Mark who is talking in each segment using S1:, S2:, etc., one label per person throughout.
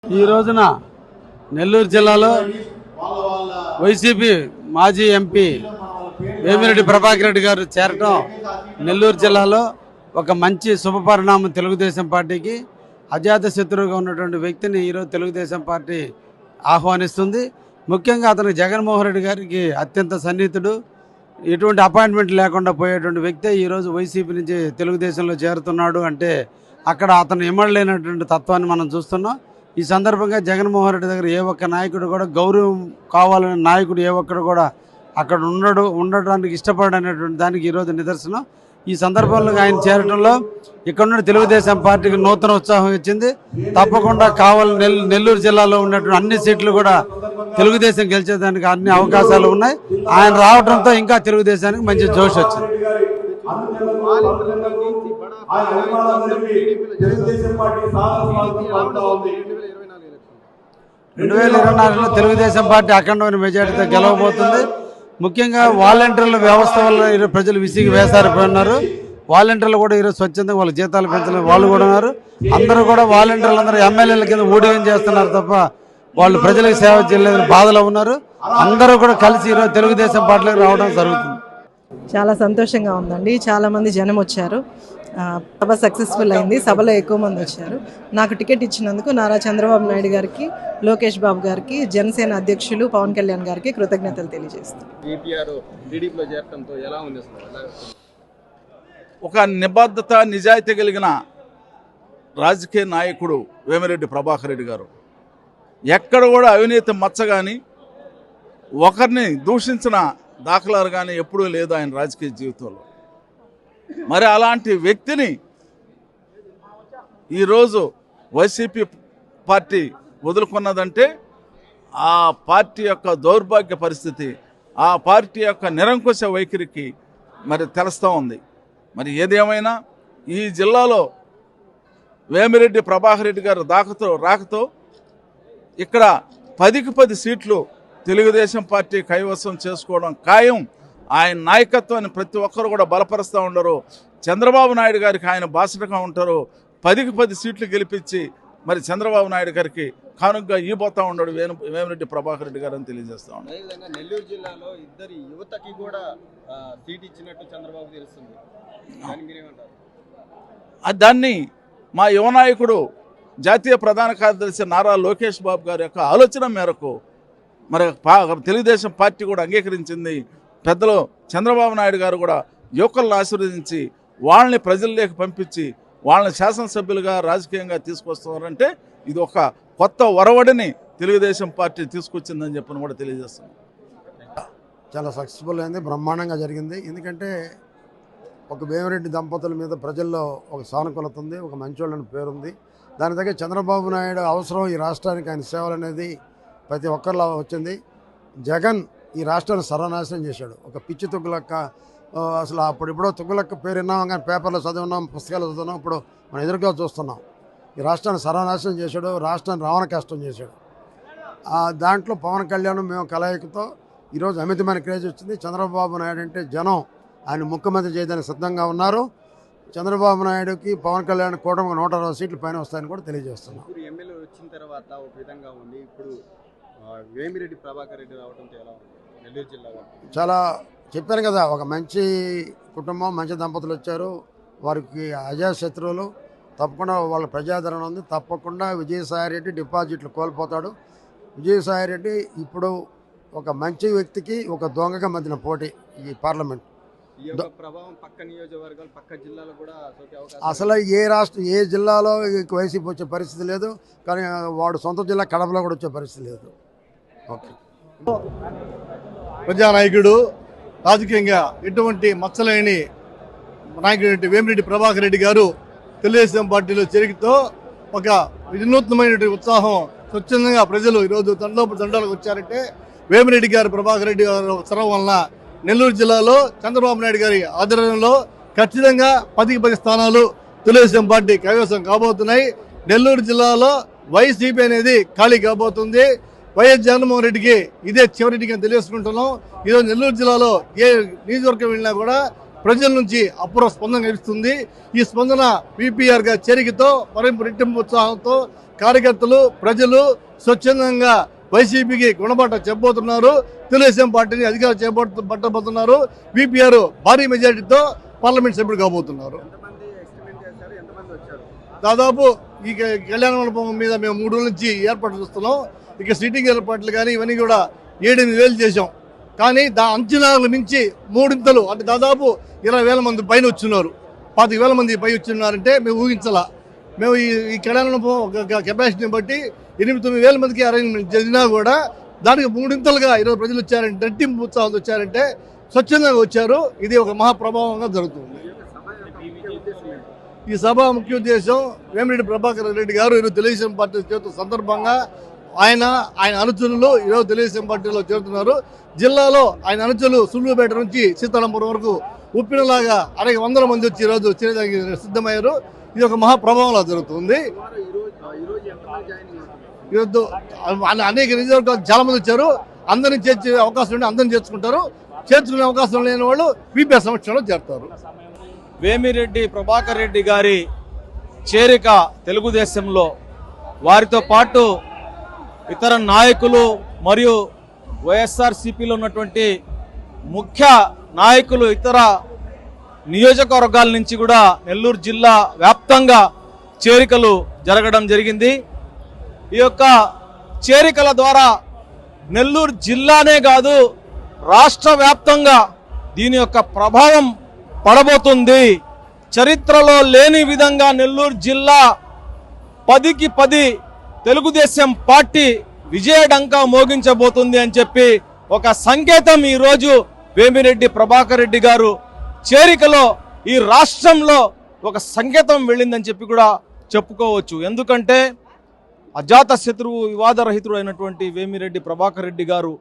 S1: ఈ రోజున నెల్లూరు జిల్లాలో వైసీపీ మాజీ ఎంపీ వేమిరెడ్డి ప్రభాకర్ రెడ్డి గారు చేరటం నెల్లూరు జిల్లాలో ఒక మంచి శుభపరిణామం. తెలుగుదేశం పార్టీకి అజాత శత్రువుగా ఉన్నటువంటి వ్యక్తిని ఈరోజు తెలుగుదేశం పార్టీ ఆహ్వానిస్తుంది. ముఖ్యంగా అతను జగన్మోహన్ రెడ్డి గారికి అత్యంత సన్నిహితుడు. ఎటువంటి అపాయింట్మెంట్ లేకుండా పోయేటువంటి వ్యక్తే ఈరోజు వైసీపీ నుంచి తెలుగుదేశంలో చేరుతున్నాడు అంటే అక్కడ అతను ఇమ్మడలేనటువంటి తత్వాన్ని మనం చూస్తున్నాం. ఈ సందర్భంగా జగన్మోహన్ రెడ్డి దగ్గర ఏ ఒక్క నాయకుడు కూడా గౌరవం కావాలనే నాయకుడు ఏ ఒక్కడు కూడా అక్కడ ఉండడానికి ఇష్టపడనేటువంటి దానికి ఈరోజు నిదర్శనం. ఈ సందర్భంలో ఆయన చేరటంలో ఇక్కడ నుండి తెలుగుదేశం పార్టీకి నూతన ఉత్సాహం ఇచ్చింది. తప్పకుండా కావాలని నెల్లూరు జిల్లాలో ఉన్నటువంటి అన్ని సీట్లు కూడా తెలుగుదేశం గెలిచేదానికి అన్ని అవకాశాలు ఉన్నాయి. ఆయన రావడంతో ఇంకా తెలుగుదేశానికి మంచి జోష్ వచ్చింది. 2024లో తెలుగుదేశం పార్టీ అఖండమైన మెజార్టీతో గెలవబోతుంది. ముఖ్యంగా వాలంటీర్ల వ్యవస్థ వల్ల ఈరోజు ప్రజలు విసిగి వేసారిపోయినారు. వాలంటీర్లు కూడా ఈరోజు స్వచ్ఛందంగా వాళ్ళ జీతాలు పెంచలేని వాళ్ళు కూడా ఉన్నారు. అందరూ కూడా వాలంటీర్లు అందరూ ఎమ్మెల్యేల కింద ఊడిగం చేస్తున్నారు తప్ప వాళ్ళు ప్రజలకు సేవ చేయలేదని బాధలో ఉన్నారు. అందరూ కూడా కలిసి ఈరోజు తెలుగుదేశం పార్టీలోకి రావడం జరుగుతుంది.
S2: చాలా సంతోషంగా ఉందండి. చాలామంది జనం వచ్చారు. సభ సక్సెస్ఫుల్ అయింది. సభలో ఎక్కువ మంది వచ్చారు. నాకు టికెట్ ఇచ్చినందుకు నారా చంద్రబాబు నాయుడు గారికి, లోకేష్ బాబు గారికి, జనసేన అధ్యక్షులు పవన్ కళ్యాణ్ గారికి కృతజ్ఞతలు తెలియజేస్తాను.
S3: ఒక నిబద్ధత నిజాయితీ కలిగిన రాజకీయ నాయకుడు వేమిరెడ్డి ప్రభాకర్ రెడ్డి గారు. ఎక్కడ కూడా అవినీతి మచ్చ కానీ ఒకరిని దూషించిన దాఖలాలు కానీ ఎప్పుడూ లేదు ఆయన రాజకీయ జీవితంలో. మరి అలాంటి వ్యక్తిని ఈరోజు వైసీపీ పార్టీ వదులుకున్నదంటే ఆ పార్టీ యొక్క దౌర్భాగ్య పరిస్థితి, ఆ పార్టీ యొక్క నిరంకుశ వైఖరికి మరి తెలుస్తూ ఉంది. మరి ఏదేమైనా ఈ జిల్లాలో వేమిరెడ్డి ప్రభాకర్ రెడ్డి గారు రాకతో ఇక్కడ 10కి 10 సీట్లు తెలుగుదేశం పార్టీ కైవసం చేసుకోవడం ఖాయం. ఆయన నాయకత్వాన్ని ప్రతి ఒక్కరు కూడా బలపరుస్తూ ఉండరు. చంద్రబాబు నాయుడు గారికి ఆయన బాసటగా ఉంటారు. 10కి 10 సీట్లు గెలిపించి మరి చంద్రబాబు నాయుడు గారికి కానుకగా ఈపోతా ఉన్నాడు వేమిరెడ్డి ప్రభాకర్ రెడ్డి గారు అని తెలియజేస్తా ఉన్నాడు.
S4: నెల్లూరు జిల్లాలో ఇద్దరి యువతకి కూడా సీట్ ఇచ్చినట్టు చంద్రబాబు తెలుస్తుంది.
S3: దాన్ని మా యువ నాయకుడు జాతీయ ప్రధాన కార్యదర్శి నారా లోకేష్ బాబు గారి యొక్క ఆలోచన మేరకు మరి తెలుగుదేశం పార్టీ కూడా అంగీకరించింది. పెద్దలు చంద్రబాబు నాయుడు గారు కూడా యువకులను ఆశీర్వదించి వాళ్ళని ప్రజల్లోకి పంపించి వాళ్ళని శాసనసభ్యులుగా రాజకీయంగా తీసుకొస్తున్నారంటే ఇది ఒక కొత్త ఒరవడిని తెలుగుదేశం పార్టీ తీసుకొచ్చిందని చెప్పని కూడా తెలియజేస్తున్నాం.
S5: చాలా సక్సెస్ఫుల్ అయింది, బ్రహ్మాండంగా జరిగింది. ఎందుకంటే ఒక వేమిరెడ్డి దంపతుల మీద ప్రజల్లో ఒక సానుకూలత ఉంది, ఒక మంచోళ్ళని పేరుంది. దాని దగ్గర చంద్రబాబు నాయుడు అవసరం ఈ రాష్ట్రానికి ఆయన సేవలు అనేది ప్రతి ఒక్కరిలో వచ్చింది. జగన్ ఈ రాష్ట్రాన్ని సర్వనాశనం చేశాడు. ఒక పిచ్చి తుగ్గులక్క, అసలు అప్పుడిప్పుడో తుగ్గులక్క పేరు విన్నాం కానీ పేపర్లో చదివినాం, పుస్తకాలు చదువున్నాం, ఇప్పుడు మనం ఎదురుగా చూస్తున్నాం. ఈ రాష్ట్రాన్ని సర్వనాశనం చేశాడు, రాష్ట్రాన్ని రావణ కష్టం చేశాడు. దాంట్లో పవన్ కళ్యాణ్ మేము కలయికతో ఈరోజు అమితమైన క్రేజ్ వచ్చింది. చంద్రబాబు నాయుడు అంటే జనం ఆయన ముఖ్యమంత్రి చేయడానికి సిద్ధంగా ఉన్నారు. చంద్రబాబు నాయుడుకి పవన్ కళ్యాణ్ కూటమి 120 సీట్లు పైన వస్తాయని కూడా తెలియజేస్తున్నాం.
S4: ఎమ్మెల్యే వచ్చిన తర్వాత ఒక విధంగా ఉంది, ఇప్పుడు వేమిరెడ్డి ప్రభాకర్ రెడ్డి రావడంతో ఎలా ఉంది నెల్లూరు జిల్లాలో?
S5: చాలా చెప్పాను కదా, ఒక మంచి కుటుంబం, మంచి దంపతులు వచ్చారు. వారికి అజాత శత్రువులు, తప్పకుండా వాళ్ళ ప్రజాదరణ ఉంది. తప్పకుండా విజయసాయిరెడ్డి డిపాజిట్లు కోల్పోతాడు. విజయసాయిరెడ్డి ఇప్పుడు ఒక మంచి వ్యక్తికి ఒక దొంగగా మధ్యన పోటీ ఈ పార్లమెంట్.
S4: ప్రభావం పక్క నియోజకవర్గాలు, పక్క జిల్లాలో కూడా
S5: అసలు ఏ జిల్లాలో వైసీపీ వచ్చే పరిస్థితి లేదు. కానీ వాడు సొంత జిల్లా కడపలో కూడా వచ్చే పరిస్థితి లేదు. ఓకే,
S6: ప్రజానాయకుడు, రాజకీయంగా ఎటువంటి మచ్చలేని నాయకుడు వేమిరెడ్డి ప్రభాకర్ రెడ్డి గారు తెలుగుదేశం పార్టీలో చేరికతో ఒక వినూత్నమైనటువంటి ఉత్సాహం, స్వచ్ఛందంగా ప్రజలు ఈరోజు తండోలకు వచ్చారంటే వేమిరెడ్డి గారు ప్రభాకర్ రెడ్డి గారు చొరవ వలన నెల్లూరు జిల్లాలో చంద్రబాబు నాయుడు గారి ఆధ్వర్యంలో ఖచ్చితంగా 10కి 10 స్థానాలు తెలుగుదేశం పార్టీ కైవసం కాబోతున్నాయి. నెల్లూరు జిల్లాలో వైసీపీ అనేది ఖాళీ కాబోతుంది. వైఎస్ జగన్మోహన్ రెడ్డికి ఇదే చివరికి తెలియజేసుకుంటున్నాం. ఈరోజు నెల్లూరు జిల్లాలో ఏ నియోజకవర్గం వెళ్ళినా కూడా ప్రజల నుంచి అపూర్వ స్పందన లభిస్తుంది. ఈ స్పందన విపిఆర్ గా చేరికతో మరింపు రెట్టింపు ఉత్సాహంతో కార్యకర్తలు ప్రజలు స్వచ్ఛందంగా వైసీపీకి గుణబాట చెప్పబోతున్నారు. తెలుగుదేశం పార్టీని అధికారం పట్టబోతున్నారు. విపిఆర్ భారీ మెజారిటీతో పార్లమెంట్ సభ్యుడు కాబోతున్నారు. దాదాపు ఈ కళ్యాణ మండపం మీద మేము 3 రోజుల నుంచి ఏర్పాట్లు చూస్తున్నాం. ఇక సీటింగ్ ఏర్పాట్లు కానీ ఇవన్నీ కూడా 7,000 చేశాం. కానీ అంచనాలు మించి 3 అంటే దాదాపు 20,000 మంది పైన వచ్చున్నారు. 25,000 మంది పై వచ్చిన్నారంటే మేము ఊహించాలా. మేము ఈ కళ్యాణ మండపం కెపాసిటీని బట్టి 8,000-9,000 మందికి అరేంజ్మెంట్ జరిగినా కూడా దానికి 3 ఈరోజు ప్రజలు వచ్చారంటే రెట్టింపు ఉత్సాహంతో వచ్చారంటే స్వచ్ఛందంగా వచ్చారు. ఇది ఒక మహాప్రభావంగా జరుగుతుంది. ఈ సభ ముఖ్య ఉద్దేశం వేమిరెడ్డి ప్రభాకర్ రెడ్డి గారు ఈరోజు తెలుగుదేశం పార్టీ చేరుతున్న సందర్భంగా ఆయన అనుచరులు ఈరోజు తెలుగుదేశం పార్టీలో చేరుతున్నారు. జిల్లాలో ఆయన అనుచరులు సులువుపేట నుంచి సీతారాంపురం వరకు ఉప్పినలాగా అనేక వందల మంది వచ్చి ఈరోజు చేరడానికి సిద్ధమయ్యారు. ఇది ఒక మహాప్రభావంలా జరుగుతుంది. ఈరోజు అనేక నియోజకవర్గాలు చాలా మంది వచ్చారు. అందరినీ చేర్చే అవకాశం ఉంటే అందరినీ చేర్చుకుంటారు. చేర్చుకునే అవకాశం లేని వాళ్ళు విపిఆర్ సమక్షంలో చేరుతారు.
S7: వేమిరెడ్డి ప్రభాకర్ రెడ్డి గారి చేరిక తెలుగుదేశంలో వారితో పాటు ఇతర నాయకులు మరియు వైఎస్ఆర్సీపీలో ఉన్నటువంటి ముఖ్య నాయకులు ఇతర నియోజకవర్గాల నుంచి కూడా నెల్లూరు జిల్లా వ్యాప్తంగా చేరికలు జరగడం జరిగింది. ఈ యొక్క చేరికల ద్వారా నెల్లూరు జిల్లానే కాదు రాష్ట్ర వ్యాప్తంగా దీని యొక్క ప్రభావం పడబోతుంది. చరిత్రలో లేని విధంగా నెల్లూరు జిల్లా 10కి 10 తెలుగుదేశం పార్టీ విజయడంకా మోగించబోతుంది అని చెప్పి ఒక సంకేతం ఈరోజు వేమిరెడ్డి ప్రభాకర్ రెడ్డి గారు చేరికలో ఈ రాష్ట్రంలో ఒక సంకేతం వెళ్ళిందని చెప్పి కూడా చెప్పుకోవచ్చు. ఎందుకంటే అజాత శత్రువు వివాదరహితుడు అయినటువంటి వేమిరెడ్డి ప్రభాకర్ రెడ్డి గారు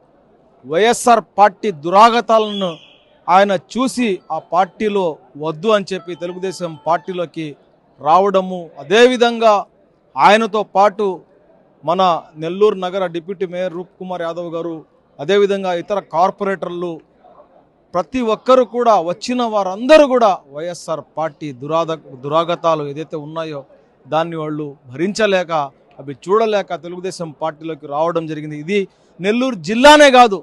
S7: వైఎస్ఆర్ పార్టీ దురాగతాలను ఆయన చూసి ఆ పార్టీలో వద్దు అని చెప్పి తెలుగుదేశం పార్టీలోకి రావడము, అదేవిధంగా ఆయనతో పాటు మన నెల్లూరు నగర డిప్యూటీ మేయర్ రూప్ కుమార్ యాదవ్ గారు, అదేవిధంగా ఇతర కార్పొరేటర్లు ప్రతి ఒక్కరు కూడా వచ్చిన వారందరూ కూడా వైఎస్ఆర్ పార్టీ దురాగతాలు ఏదైతే ఉన్నాయో దాన్ని వాళ్ళు భరించలేక అవి చూడలేక తెలుగుదేశం పార్టీలోకి రావడం జరిగింది. ఇది నెల్లూరు జిల్లానే కాదు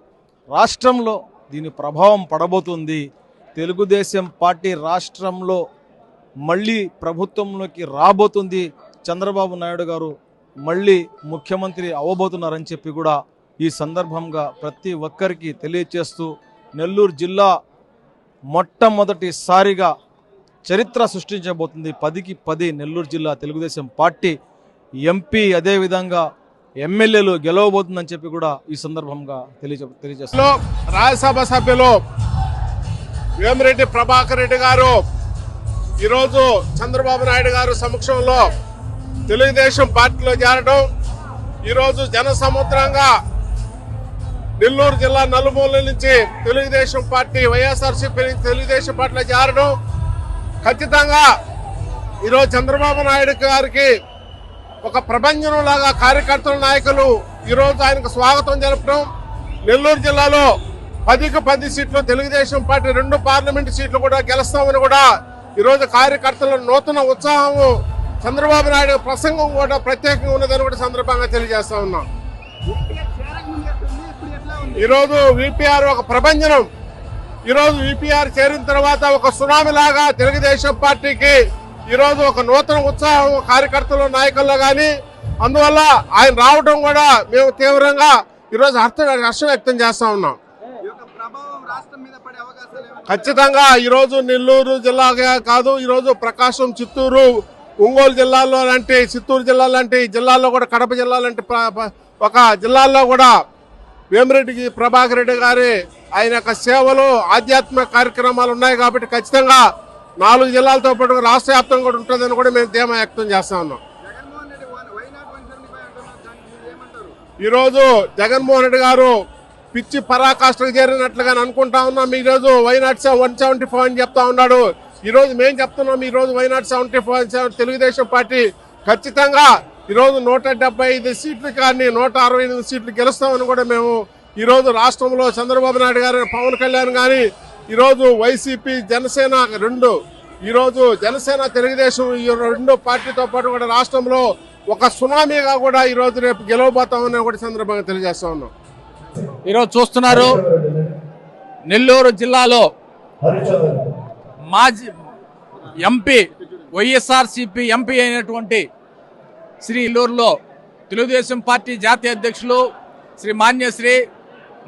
S7: రాష్ట్రంలో దీని ప్రభావం పడబోతుంది. తెలుగుదేశం పార్టీ రాష్ట్రంలో మళ్ళీ ప్రభుత్వంలోకి రాబోతుంది. చంద్రబాబు నాయుడు గారు మళ్ళీ ముఖ్యమంత్రి అవ్వబోతున్నారని చెప్పి కూడా ఈ సందర్భంగా ప్రతి ఒక్కరికి తెలియచేస్తూ నెల్లూరు జిల్లా మొట్టమొదటిసారిగా చరిత్ర సృష్టించబోతుంది. 10కి 10 నెల్లూరు జిల్లా తెలుగుదేశం పార్టీ ఎంపీ అదేవిధంగా ఎమ్మెల్యేలు గెలవబోతుందని చెప్పి కూడా ఈ సందర్భంగా తెలియజేస్తారు.
S8: రాజ్యసభ సభ్యులు వేమిరెడ్డి ప్రభాకర్ రెడ్డి గారు ఈరోజు చంద్రబాబు నాయుడు గారు సమక్షంలో తెలుగుదేశం పార్టీలో చేరడం, ఈరోజు జన సముద్రంగా నెల్లూరు జిల్లా నలుమూలల నుంచి తెలుగుదేశం పార్టీ వైఎస్ఆర్సీపీ నుంచి తెలుగుదేశం పార్టీలో చేరడం ఖచ్చితంగా ఈరోజు చంద్రబాబు నాయుడు గారికి ఒక ప్రభంజనం లాగా కార్యకర్తల నాయకులు ఈరోజు ఆయనకు స్వాగతం జరపడం. నెల్లూరు జిల్లాలో 10కి 10 సీట్లు తెలుగుదేశం పార్టీ 2 పార్లమెంటు సీట్లు కూడా గెలుస్తామని కూడా ఈరోజు కార్యకర్తల నూతన ఉత్సాహము, చంద్రబాబు నాయుడు ప్రసంగం కూడా ప్రత్యేకంగా ఉన్నదని కూడా సందర్భంగా తెలియజేస్తా ఉన్నాం. ఈరోజు విపిఆర్ ఒక ప్రభంజనం. ఈరోజు విపిఆర్ చేరిన తర్వాత ఒక సునామీ లాగా తెలుగుదేశం పార్టీకి ఈరోజు ఒక నూతన ఉత్సాహం కార్యకర్తలు నాయకుల్లో కానీ, అందువల్ల ఆయన రావడం కూడా మేము తీవ్రంగా ఈరోజు హర్షం వ్యక్తం చేస్తా ఉన్నాం. ఖచ్చితంగా ఈరోజు నెల్లూరు జిల్లాగా కాదు, ఈరోజు ప్రకాశం, చిత్తూరు, ఒంగోలు జిల్లాల్లో లాంటి, చిత్తూరు జిల్లా లాంటి జిల్లాల్లో కూడా, కడప జిల్లా లాంటి ఒక జిల్లాల్లో కూడా వేమిరెడ్డి ప్రభాకర్ రెడ్డి గారి ఆయన యొక్క సేవలు, ఆధ్యాత్మిక కార్యక్రమాలు ఉన్నాయి. కాబట్టి ఖచ్చితంగా 4 జిల్లాలతో పాటు రాష్ట్ర వ్యాప్తంగా కూడా ఉంటుందని కూడా మేము ధీమా వ్యక్తం చేస్తా ఉన్నాం. ఈరోజు జగన్మోహన్ రెడ్డి గారు పిచ్చి పరాకాష్ఠకు చేరినట్లుగా అనుకుంటా ఉన్నాం. ఈరోజు వైనాట్ 175 అని చెప్తా ఉన్నాడు. ఈరోజు మేము చెప్తున్నాం, ఈరోజు వైనాట్ 75 తెలుగుదేశం పార్టీ ఖచ్చితంగా ఈరోజు 175 సీట్లు కానీ 168 సీట్లు గెలుస్తామని కూడా మేము ఈరోజు రాష్ట్రంలో చంద్రబాబు నాయుడు గారు, పవన్ కళ్యాణ్ కానీ, ఈరోజు వైసీపీ జనసేన ఈరోజు జనసేన తెలుగుదేశం ఈ రెండు పార్టీతో పాటు కూడా రాష్ట్రంలో ఒక సునామీగా కూడా ఈరోజు రేపు గెలవబోతామని ఒకటి సందర్భంగా తెలియజేస్తా ఉన్నాం.
S9: ఈరోజు చూస్తున్నారు నెల్లూరు జిల్లాలో మాజీ ఎంపీ వైఎస్ఆర్సీపీ ఎంపీ అయినటువంటి శ్రీ నెల్లూరులో తెలుగుదేశం పార్టీ జాతీయ అధ్యక్షులు శ్రీ మాన్యశ్రీ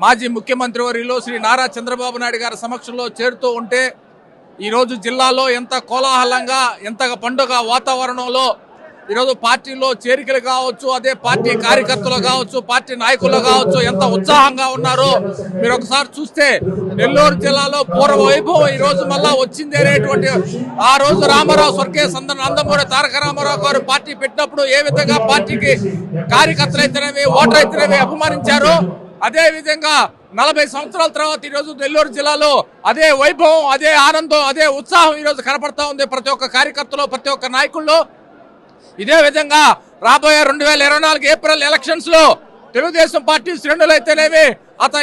S9: మాజీ ముఖ్యమంత్రి వర్యులు శ్రీ నారా చంద్రబాబు నాయుడు గారి సమక్షంలో చేరుతూ ఉంటే ఈరోజు జిల్లాలో ఎంత కోలాహలంగా ఎంత పండుగ వాతావరణంలో ఈరోజు పార్టీలో చేరికలు కావచ్చు, అదే పార్టీ కార్యకర్తలు కావచ్చు, పార్టీ నాయకులు కావచ్చు ఎంత ఉత్సాహంగా ఉన్నారో మీరు ఒకసారి చూస్తే నెల్లూరు జిల్లాలో పూర్వ వైభవం ఈ రోజు మళ్ళా వచ్చింది అనేటువంటి ఆ రోజు రామారావు స్వర్గీయ నందమూరి తారక రామారావు గారు పార్టీ పెట్టినప్పుడు ఏ విధంగా పార్టీకి కార్యకర్తలు అయితేనేవి ఓటర్ అయితేనేవి అభిమానించారో అదే విధంగా 40 సంవత్సరాల తర్వాత ఈరోజు నెల్లూరు జిల్లాలో అదే వైభవం, అదే ఆనందం, అదే ఉత్సాహం ఈరోజు కనపడతా ఉంది ప్రతి ఒక్క కార్యకర్తలో, ప్రతి ఒక్క నాయకుల్లో. ఇదే విధంగా రాబోయే 2024 ఏప్రిల్ ఎలక్షన్స్ లో తెలుగుదేశం పార్టీ శ్రేణులు అయితేనేవి,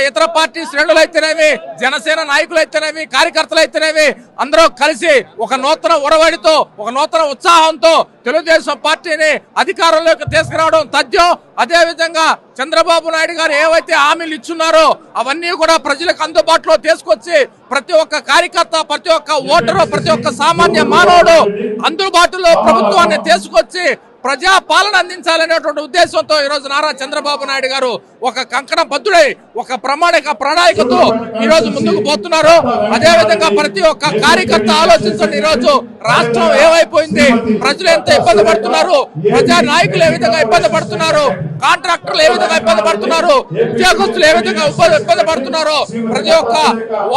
S9: ఇతర పార్టీ శ్రేణులు అయితేనేవి, జనసేన నాయకులు అయితేనేవి, కార్యకర్తలు అయితేనేవి అందరూ కలిసి ఒక నూతన ఒరవడితో, ఒక నూతన ఉత్సాహంతో తెలుగుదేశం పార్టీని అధికారంలోకి తీసుకురావడం తథ్యం. అదే విధంగా చంద్రబాబు నాయుడు గారు ఏవైతే హామీలు ఇచ్చున్నారో అవన్నీ కూడా ప్రజలకు అందుబాటులో తీసుకొచ్చి ప్రతి ఒక్క కార్యకర్త, ప్రతి ఒక్క ఓటరు, ప్రతి ఒక్క సామాన్య మానవుడు అందుబాటులో ప్రభుత్వాన్ని తీసుకొచ్చి ప్రజా పాలన అందించాలనేటువంటి ఉద్దేశంతో ఈరోజు నారా చంద్రబాబు నాయుడు గారు ఒక కంకణ బద్దుడై ఒక ప్రణాళికతో ఈరోజు ముందుకు పోతున్నారు. అదే విధంగా ప్రతి ఒక్క కార్యకర్త ఆలోచించండి, ఈరోజు రాష్ట్రం ఏమైపోయింది, ప్రజలు ఎంత ఇబ్బంది పడుతున్నారు, ప్రజా నాయకులు ఏ విధంగా ఇబ్బంది పడుతున్నారు, కాంట్రాక్టర్లు ఏ విధంగా ఇబ్బంది పడుతున్నారు, ఉద్యోగస్తులు ఏ విధంగా ఇబ్బంది పడుతున్నారు, ప్రతి ఒక్క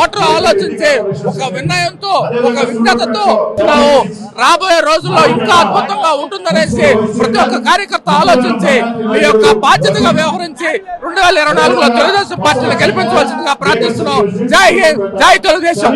S9: ఓటర్ ఆలోచించి ఒక వినయంతో, ఒక విజ్ఞతతో రాబోయే రోజుల్లో ఇంకా అద్భుతంగా ఉంటుందనేసి ప్రతి ఒక్క కార్యకర్త ఆలోచించి మీ యొక్క బాధ్యతగా వ్యవహరించి 2024లో తెలుగుదేశం పార్టీని గెలిపించవలసిందిగా ప్రార్థిస్తున్నాం. జై హింద్, జై తెలుగుదేశం.